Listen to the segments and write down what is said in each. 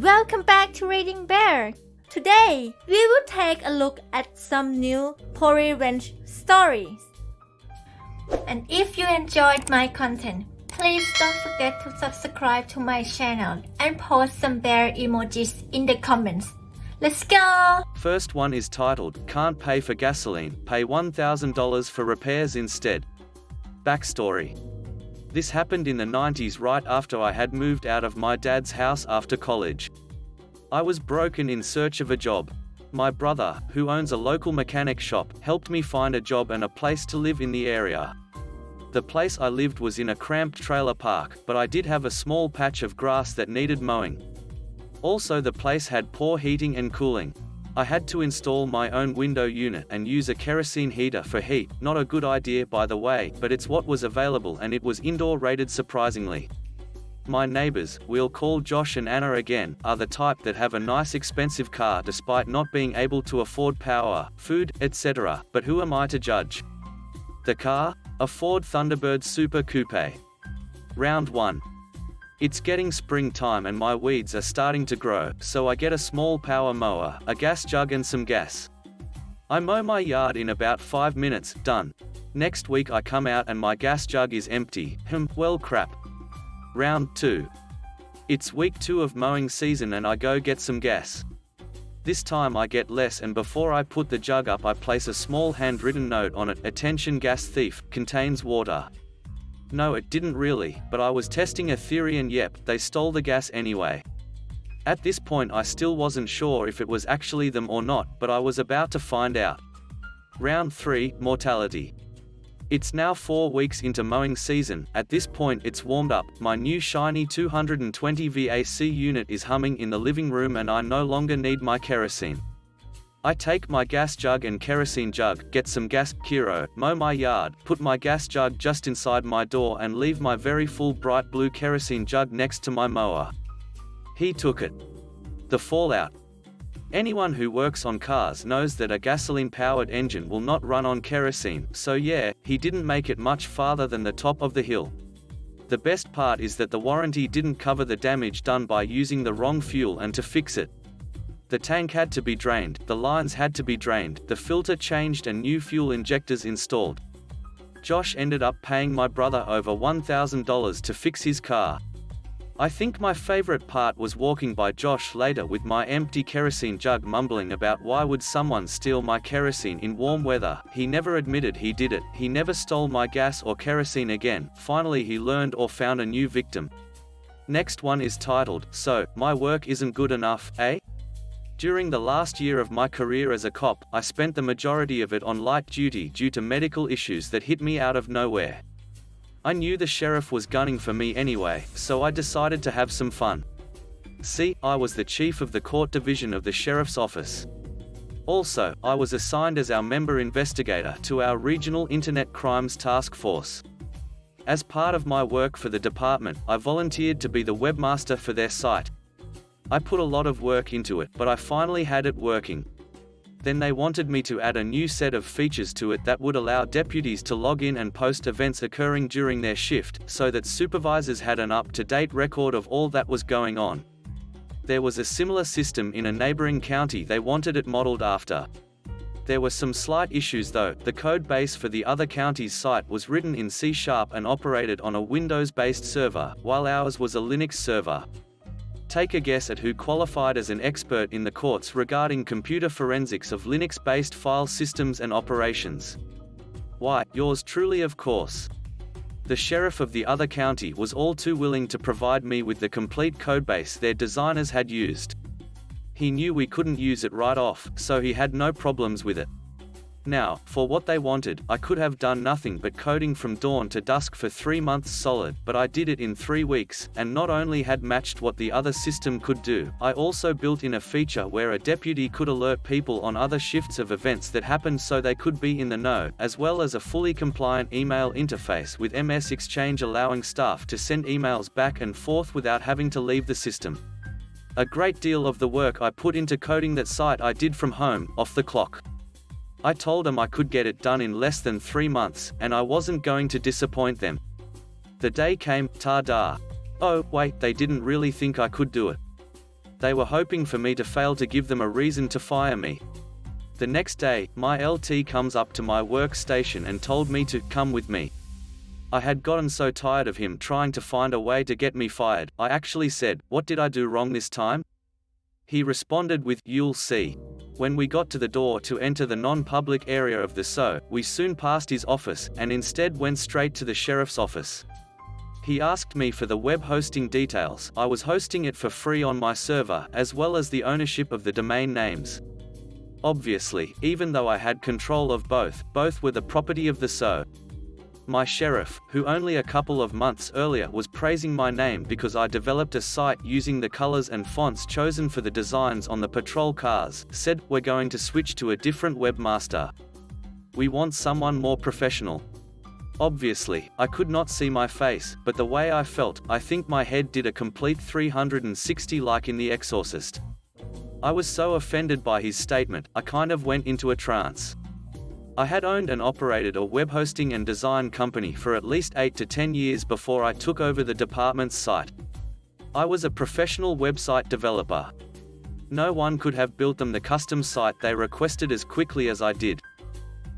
Welcome back to Reading Bear. Today, we will take a look at some new revenge stories. And if you enjoyed my content, please don't forget to subscribe to my channel and post some bear emojis in the comments. Let's go! First one is titled, Can't Pay for Gasoline, Pay $1,000 for Repairs Instead. Backstory. This happened in the 90s right after I had moved out of my dad's house after college. I was broke and in search of a job. My brother, who owns a local mechanic shop, helped me find a job and a place to live in the area. The place I lived was in a cramped trailer park, but I did have a small patch of grass that needed mowing. Also, the place had poor heating and cooling. I had to install my own window unit and use a kerosene heater for heat, not a good idea by the way, but it's what was available and it was indoor rated surprisingly. My neighbors, we'll call Josh and Anna again, are the type that have a nice expensive car despite not being able to afford power, food, etc., but who am I to judge? The car? A Ford Thunderbird Super Coupe. Round 1. It's getting springtime and my weeds are starting to grow, so I get a small power mower, a gas jug and some gas. I mow my yard in about 5 minutes, done. Next week I come out and my gas jug is empty, well crap. Round 2. It's week 2 of mowing season and I go get some gas. This time I get less and before I put the jug up I place a small handwritten note on it, attention gas thief, contains water. No, it didn't really, but I was testing a theory and yep, they stole the gas anyway. At this point I still wasn't sure if it was actually them or not, but I was about to find out. Round 3, mortality. It's now 4 weeks into mowing season. At this point it's warmed up, my new shiny 220 VAC unit is humming in the living room and I no longer need my kerosene. I take my gas jug and kerosene jug, get some gas, Kero, mow my yard, put my gas jug just inside my door and leave my very full bright blue kerosene jug next to my mower. He took it. The fallout. Anyone who works on cars knows that a gasoline-powered engine will not run on kerosene, so yeah, he didn't make it much farther than the top of the hill. The best part is that the warranty didn't cover the damage done by using the wrong fuel, and to fix it, the tank had to be drained, the lines had to be drained, the filter changed and new fuel injectors installed. Josh ended up paying my brother over $1,000 to fix his car. I think my favorite part was walking by Josh later with my empty kerosene jug mumbling about why would someone steal my kerosene in warm weather. He never admitted he did it, he never stole my gas or kerosene again. Finally he learned or found a new victim. Next one is titled, So, My Work Isn't Good Enough, eh? During the last year of my career as a cop, I spent the majority of it on light duty due to medical issues that hit me out of nowhere. I knew the sheriff was gunning for me anyway, so I decided to have some fun. See, I was the chief of the court division of the sheriff's office. Also, I was assigned as our member investigator to our regional internet crimes task force. As part of my work for the department, I volunteered to be the webmaster for their site. I put a lot of work into it, but I finally had it working. Then they wanted me to add a new set of features to it that would allow deputies to log in and post events occurring during their shift, so that supervisors had an up-to-date record of all that was going on. There was a similar system in a neighboring county they wanted it modeled after. There were some slight issues though. The code base for the other county's site was written in C# and operated on a Windows-based server, while ours was a Linux server. Take a guess at who qualified as an expert in the courts regarding computer forensics of Linux-based file systems and operations. Why, yours truly, of course. The sheriff of the other county was all too willing to provide me with the complete codebase their designers had used. He knew we couldn't use it right off, so he had no problems with it. Now, for what they wanted, I could have done nothing but coding from dawn to dusk for 3 months solid, but I did it in 3 weeks, and not only had matched what the other system could do, I also built in a feature where a deputy could alert people on other shifts of events that happened so they could be in the know, as well as a fully compliant email interface with MS Exchange allowing staff to send emails back and forth without having to leave the system. A great deal of the work I put into coding that site I did from home, off the clock. I told them I could get it done in less than 3 months, and I wasn't going to disappoint them. The day came, ta-da. Oh, wait, they didn't really think I could do it. They were hoping for me to fail to give them a reason to fire me. The next day, my LT comes up to my workstation and told me to come with me. I had gotten so tired of him trying to find a way to get me fired, I actually said, "What did I do wrong this time?" He responded with, "You'll see." When we got to the door to enter the non-public area of the SO, we soon passed his office, and instead went straight to the sheriff's office. He asked me for the web hosting details. I was hosting it for free on my server, as well as the ownership of the domain names. Obviously, even though I had control of both were the property of the SO. My sheriff, who only a couple of months earlier was praising my name because I developed a site using the colors and fonts chosen for the designs on the patrol cars, said, "We're going to switch to a different webmaster. We want someone more professional." Obviously, I could not see my face, but the way I felt, I think my head did a complete 360 like in The Exorcist. I was so offended by his statement, I kind of went into a trance. I had owned and operated a web hosting and design company for at least 8 to 10 years before I took over the department's site. I was a professional website developer. No one could have built them the custom site they requested as quickly as I did.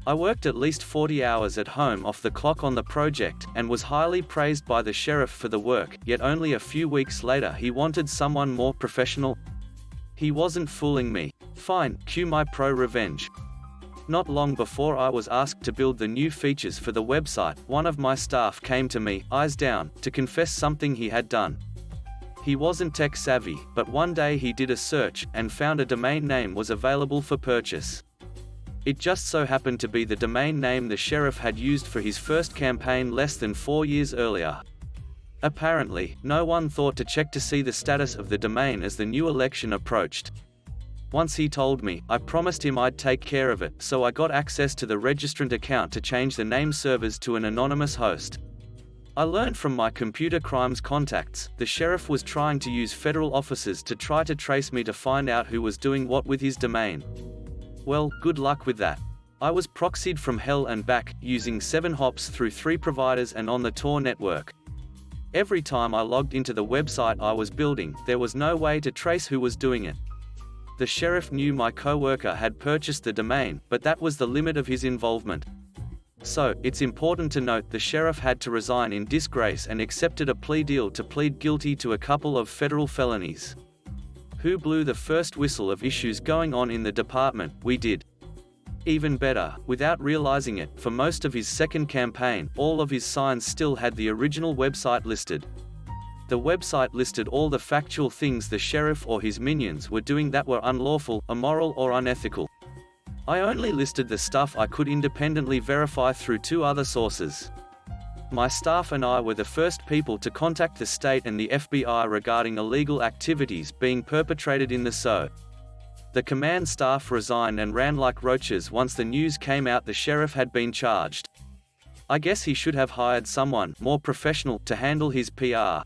I worked at least 40 hours at home off the clock on the project, and was highly praised by the sheriff for the work, yet only a few weeks later he wanted someone more professional. He wasn't fooling me. Fine, cue my pro revenge. Not long before I was asked to build the new features for the website, one of my staff came to me, eyes down, to confess something he had done. He wasn't tech savvy, but one day he did a search, and found a domain name was available for purchase. It just so happened to be the domain name the sheriff had used for his first campaign less than 4 years earlier. Apparently, no one thought to check to see the status of the domain as the new election approached. Once he told me, I promised him I'd take care of it, so I got access to the registrant account to change the name servers to an anonymous host. I learned from my computer crimes contacts, the sheriff was trying to use federal officers to try to trace me to find out who was doing what with his domain. Well, good luck with that. I was proxied from hell and back, using 7 hops through 3 providers and on the Tor network. Every time I logged into the website I was building, there was no way to trace who was doing it. The sheriff knew my coworker had purchased the domain, but that was the limit of his involvement. So, it's important to note the sheriff had to resign in disgrace and accepted a plea deal to plead guilty to a couple of federal felonies. Who blew the first whistle of issues going on in the department? We did. Even better, without realizing it, for most of his second campaign, all of his signs still had the original website listed. The website listed all the factual things the sheriff or his minions were doing that were unlawful, immoral or unethical. I only listed the stuff I could independently verify through 2 other sources. My staff and I were the first people to contact the state and the FBI regarding illegal activities being perpetrated in the SO. The command staff resigned and ran like roaches once the news came out the sheriff had been charged. I guess he should have hired someone more professional to handle his PR.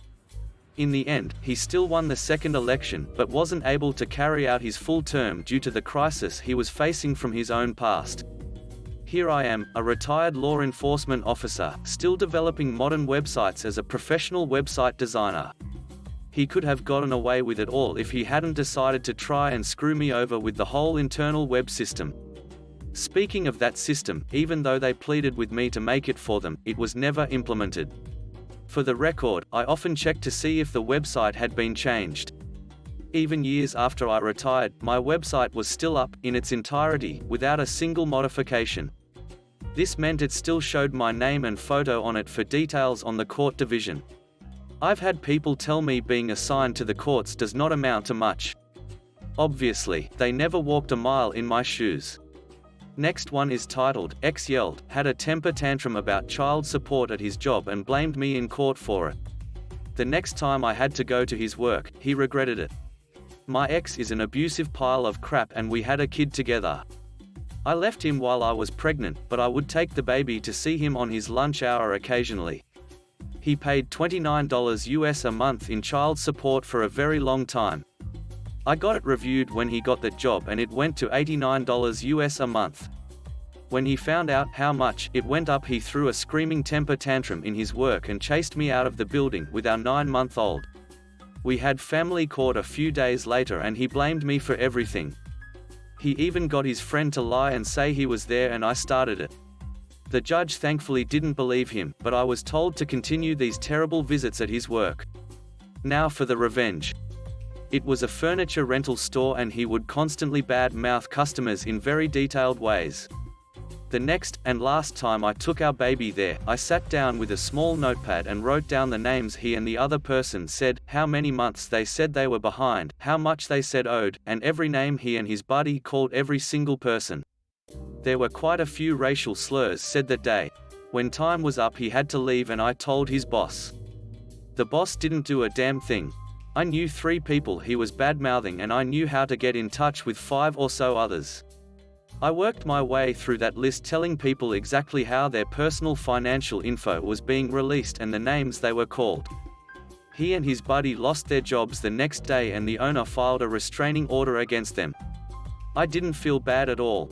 In the end, he still won the second election, but wasn't able to carry out his full term due to the crisis he was facing from his own past. Here I am, a retired law enforcement officer, still developing modern websites as a professional website designer. He could have gotten away with it all if he hadn't decided to try and screw me over with the whole internal web system. Speaking of that system, even though they pleaded with me to make it for them, it was never implemented. For the record, I often checked to see if the website had been changed. Even years after I retired, my website was still up, in its entirety, without a single modification. This meant it still showed my name and photo on it for details on the court division. I've had people tell me being assigned to the courts does not amount to much. Obviously, they never walked a mile in my shoes. Next one is titled, X yelled, had a temper tantrum about child support at his job and blamed me in court for it. The next time I had to go to his work, he regretted it. My ex is an abusive pile of crap and we had a kid together. I left him while I was pregnant, but I would take the baby to see him on his lunch hour occasionally. He paid $29 US a month in child support for a very long time. I got it reviewed when he got that job and it went to $89 US a month. When he found out how much it went up, he threw a screaming temper tantrum in his work and chased me out of the building with our 9-month-old. We had family court a few days later and he blamed me for everything. He even got his friend to lie and say he was there and I started it. The judge thankfully didn't believe him, but I was told to continue these terrible visits at his work. Now for the revenge. It was a furniture rental store and he would constantly bad-mouth customers in very detailed ways. The next, and last time I took our baby there, I sat down with a small notepad and wrote down the names he and the other person said, how many months they said they were behind, how much they said owed, and every name he and his buddy called every single person. There were quite a few racial slurs said that day. When time was up he had to leave and I told his boss. The boss didn't do a damn thing. I knew 3 people he was bad-mouthing and I knew how to get in touch with 5 or so others. I worked my way through that list telling people exactly how their personal financial info was being released and the names they were called. He and his buddy lost their jobs the next day and the owner filed a restraining order against them. I didn't feel bad at all.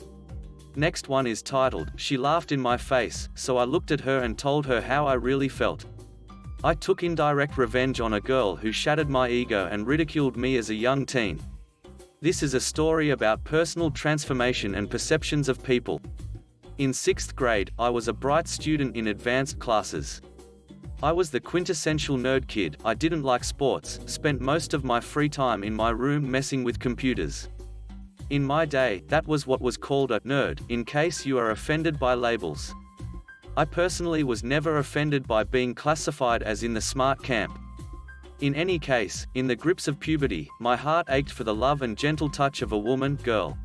Next one is titled, She Laughed in My Face, so I looked at her and told her how I really felt. I took indirect revenge on a girl who shattered my ego and ridiculed me as a young teen. This is a story about personal transformation and perceptions of people. In 6th grade, I was a bright student in advanced classes. I was the quintessential nerd kid. I didn't like sports, spent most of my free time in my room messing with computers. In my day, that was what was called a nerd, in case you are offended by labels. I personally was never offended by being classified as in the smart camp. In any case, in the grips of puberty, my heart ached for the love and gentle touch of a woman, girl.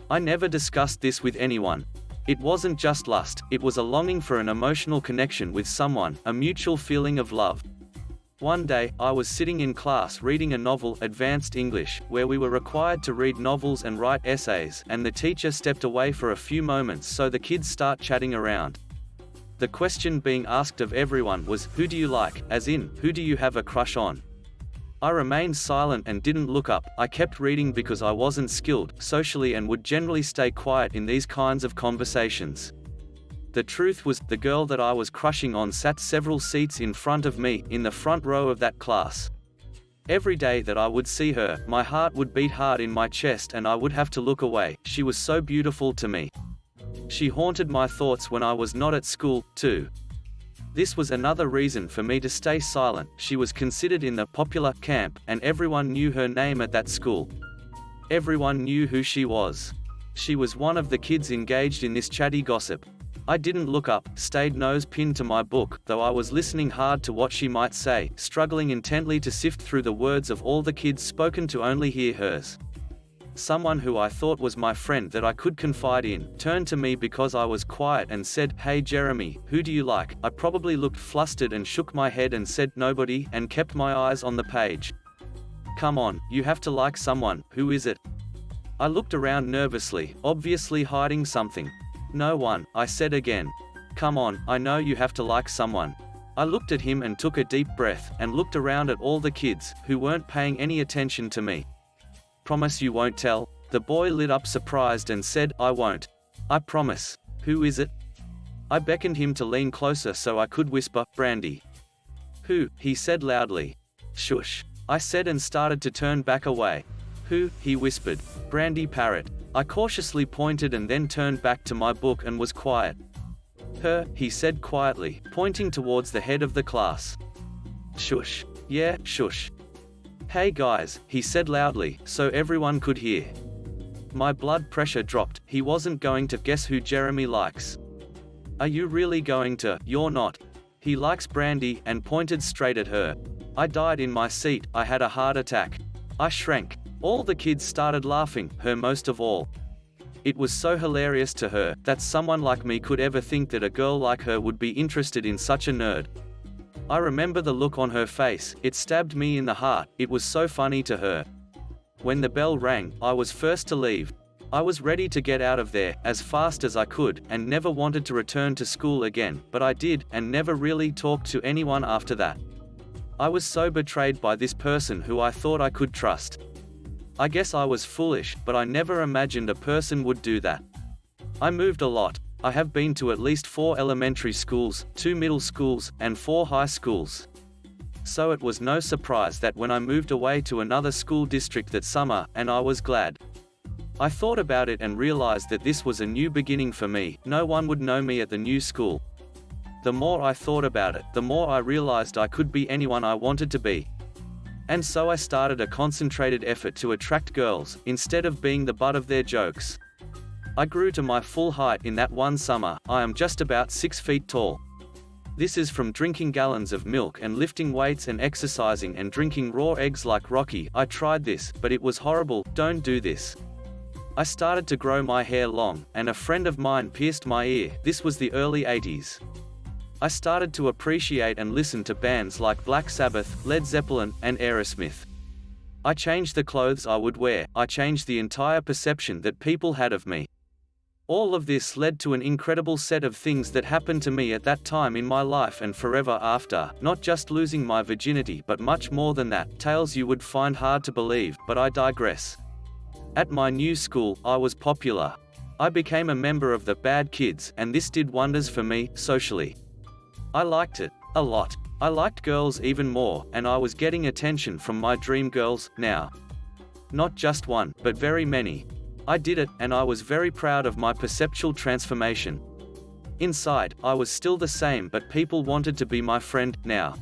I never discussed this with anyone. It wasn't just lust, it was a longing for an emotional connection with someone, a mutual feeling of love. One day, I was sitting in class reading a novel, Advanced English, where we were required to read novels and write essays, and the teacher stepped away for a few moments so the kids start chatting around. The question being asked of everyone was, who do you like, as in, who do you have a crush on? I remained silent and didn't look up. I kept reading because I wasn't skilled socially and would generally stay quiet in these kinds of conversations. The truth was, the girl that I was crushing on sat several seats in front of me, in the front row of that class. Every day that I would see her, my heart would beat hard in my chest and I would have to look away. She was so beautiful to me. She haunted my thoughts when I was not at school, too. This was another reason for me to stay silent. She was considered in the popular camp, and everyone knew her name at that school. Everyone knew who she was. She was one of the kids engaged in this chatty gossip. I didn't look up, stayed nose pinned to my book, though I was listening hard to what she might say, struggling intently to sift through the words of all the kids spoken to only hear hers. Someone who I thought was my friend that I could confide in, turned to me because I was quiet and said, "Hey Jeremy, who do you like?" I probably looked flustered and shook my head and said nobody, and kept my eyes on the page. "Come on, you have to like someone, who is it?" I looked around nervously, obviously hiding something. "No one," I said again. "Come on, I know you have to like someone." I looked at him and took a deep breath, and looked around at all the kids, who weren't paying any attention to me. "Promise you won't tell?" The boy lit up surprised and said, "I won't. I promise." "Who is it?" I beckoned him to lean closer so I could whisper, "Brandy." "Who?" he said loudly. "Shush," I said and started to turn back away. "Who?" he whispered. "Brandy Parrott." I cautiously pointed and then turned back to my book and was quiet. "Her," he said quietly, pointing towards the head of the class. "Shush." "Yeah, shush." "Hey guys," he said loudly, so everyone could hear. My blood pressure dropped. He wasn't going to guess who Jeremy likes. "Are you really going to?" "You're not. He likes Brandy," and pointed straight at her. I died in my seat. I had a heart attack. I shrank. All the kids started laughing, her most of all. It was so hilarious to her, that someone like me could ever think that a girl like her would be interested in such a nerd. I remember the look on her face, it stabbed me in the heart, it was so funny to her. When the bell rang, I was first to leave. I was ready to get out of there, as fast as I could, and never wanted to return to school again, but I did, and never really talked to anyone after that. I was so betrayed by this person who I thought I could trust. I guess I was foolish, but I never imagined a person would do that. I moved a lot. I have been to at least 4 elementary schools, 2 middle schools, and 4 high schools. so it was no surprise that when I moved away to another school district that summer, and I was glad. I thought about it and realized that this was a new beginning for me. No one would know me at the new school. The more I thought about it, the more I realized I could be anyone I wanted to be. And so I started a concentrated effort to attract girls, instead of being the butt of their jokes. I grew to my full height in that one summer. I am just about 6 feet tall. This is from drinking gallons of milk and lifting weights and exercising and drinking raw eggs like Rocky. I tried this, but it was horrible. Don't do this. I started to grow my hair long, and a friend of mine pierced my ear. This was the early 80s. I started to appreciate and listen to bands like Black Sabbath, Led Zeppelin, and Aerosmith. I changed the clothes I would wear. I changed the entire perception that people had of me. All of this led to an incredible set of things that happened to me at that time in my life and forever after, not just losing my virginity but much more than that, tales you would find hard to believe, but I digress. At my new school, I was popular. I became a member of the bad kids, and this did wonders for me, socially. I liked it, a lot. I liked girls even more, and I was getting attention from my dream girls, now. Not just one, but very many. I did it, and I was very proud of my perceptual transformation. Inside, I was still the same, but people wanted to be my friend, now.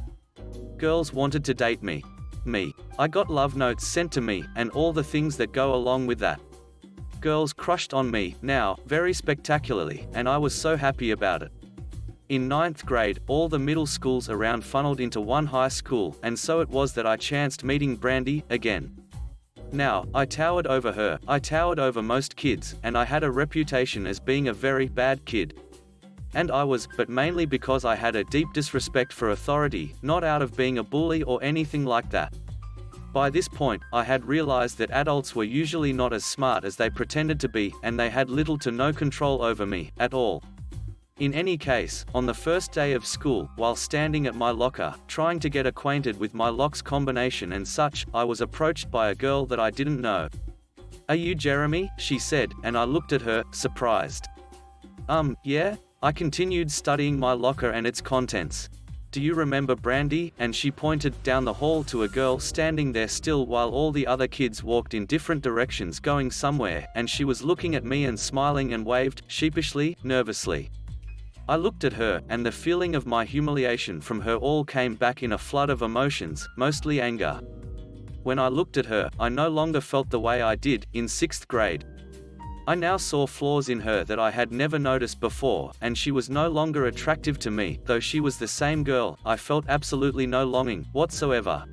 Girls wanted to date me. I got love notes sent to me, and all the things that go along with that. Girls crushed on me, now, very spectacularly, and I was so happy about it. In 9th grade, all the middle schools around funneled into one high school, and so it was that I chanced meeting Brandy, again. Now, I towered over her, I towered over most kids, and I had a reputation as being a very bad kid. And I was, but mainly because I had a deep disrespect for authority, not out of being a bully or anything like that. By this point, I had realized that adults were usually not as smart as they pretended to be, and they had little to no control over me, at all. In any case, on the first day of school, while standing at my locker, trying to get acquainted with my locks combination and such, I was approached by a girl that I didn't know. "Are you Jeremy?" she said, and I looked at her, surprised. Yeah? I continued studying my locker and its contents. "Do you remember Brandy?" And she pointed down the hall to a girl standing there still while all the other kids walked in different directions going somewhere, and she was looking at me and smiling and waved, sheepishly, nervously. I looked at her, and the feeling of my humiliation from her all came back in a flood of emotions, mostly anger. When I looked at her, I no longer felt the way I did in 6th grade. I now saw flaws in her that I had never noticed before, and she was no longer attractive to me. Though she was the same girl, I felt absolutely no longing whatsoever.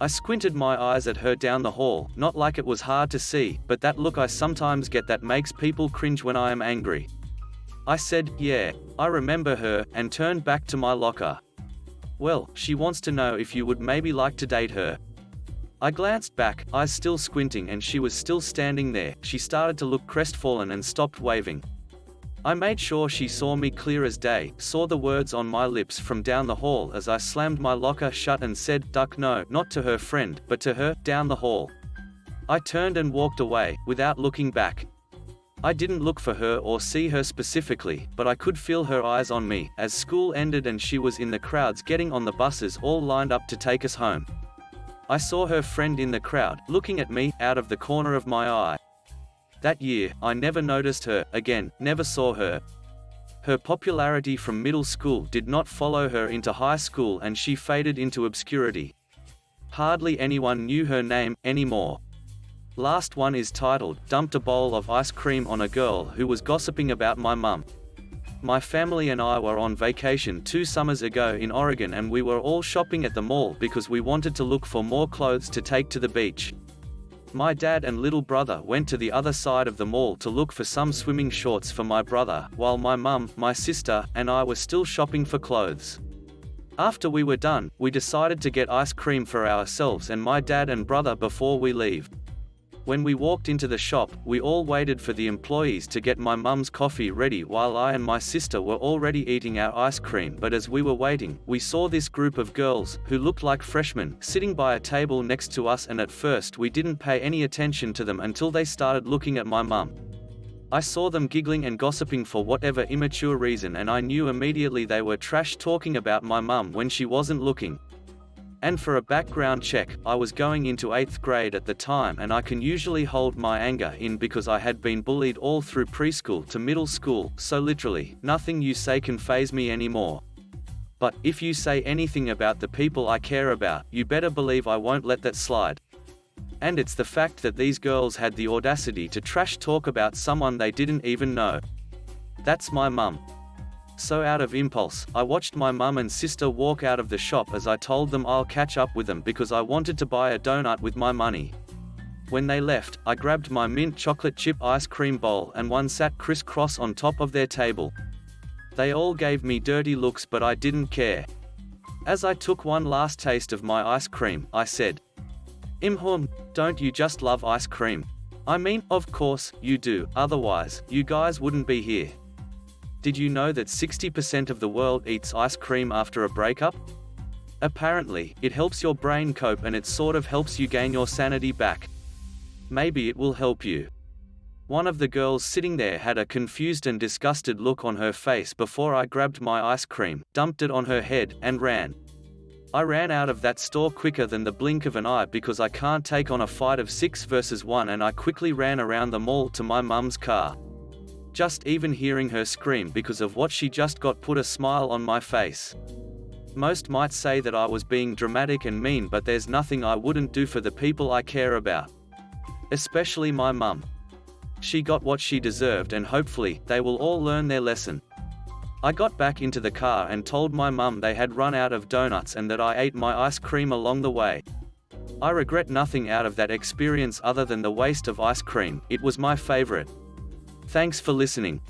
I squinted my eyes at her down the hall, not like it was hard to see, but that look I sometimes get that makes people cringe when I am angry. I said, "Yeah, I remember her," and turned back to my locker. "Well, she wants to know if you would maybe like to date her." I glanced back, eyes still squinting, and she was still standing there. She started to look crestfallen and stopped waving. I made sure she saw me clear as day, saw the words on my lips from down the hall as I slammed my locker shut and said, "Duck, no," not to her friend, but to her, down the hall. I turned and walked away, without looking back. I didn't look for her or see her specifically, but I could feel her eyes on me, as school ended and she was in the crowds getting on the buses all lined up to take us home. I saw her friend in the crowd, looking at me, out of the corner of my eye. That year, I never noticed her again, never saw her. Her popularity from middle school did not follow her into high school, and she faded into obscurity. Hardly anyone knew her name anymore. Last one is titled, "Dumped a bowl of ice cream on a girl who was gossiping about my mum." My family and I were on vacation 2 summers ago in Oregon, and we were all shopping at the mall because we wanted to look for more clothes to take to the beach. My dad and little brother went to the other side of the mall to look for some swimming shorts for my brother, while my mum, my sister, and I were still shopping for clothes. After we were done, we decided to get ice cream for ourselves and my dad and brother before we leave. When we walked into the shop, we all waited for the employees to get my mum's coffee ready while I and my sister were already eating our ice cream. But as we were waiting, we saw this group of girls, who looked like freshmen, sitting by a table next to us, and at first we didn't pay any attention to them until they started looking at my mum. I saw them giggling and gossiping for whatever immature reason, and I knew immediately they were trash talking about my mum when she wasn't looking. And for a background check, I was going into 8th grade at the time, and I can usually hold my anger in because I had been bullied all through preschool to middle school, so literally, nothing you say can faze me anymore. But if you say anything about the people I care about, you better believe I won't let that slide. And it's the fact that these girls had the audacity to trash talk about someone they didn't even know. That's my mum. So out of impulse, I watched my mum and sister walk out of the shop as I told them I'll catch up with them because I wanted to buy a donut with my money. When they left, I grabbed my mint chocolate chip ice cream bowl and one sat crisscross on top of their table. They all gave me dirty looks, but I didn't care. As I took one last taste of my ice cream, I said, don't you just love ice cream? I mean, of course, you do, otherwise, you guys wouldn't be here. Did you know that 60% of the world eats ice cream after a breakup? Apparently, it helps your brain cope and it sort of helps you gain your sanity back. Maybe it will help you. One of the girls sitting there had a confused and disgusted look on her face before I grabbed my ice cream, dumped it on her head, and ran. I ran out of that store quicker than the blink of an eye because I can't take on a fight of 6 versus 1, and I quickly ran around the mall to my mum's car. Just even hearing her scream because of what she just got put a smile on my face. Most might say that I was being dramatic and mean, but there's nothing I wouldn't do for the people I care about. Especially my mum. She got what she deserved, and hopefully, they will all learn their lesson. I got back into the car and told my mum they had run out of donuts and that I ate my ice cream along the way. I regret nothing out of that experience other than the waste of ice cream. It was my favorite. Thanks for listening.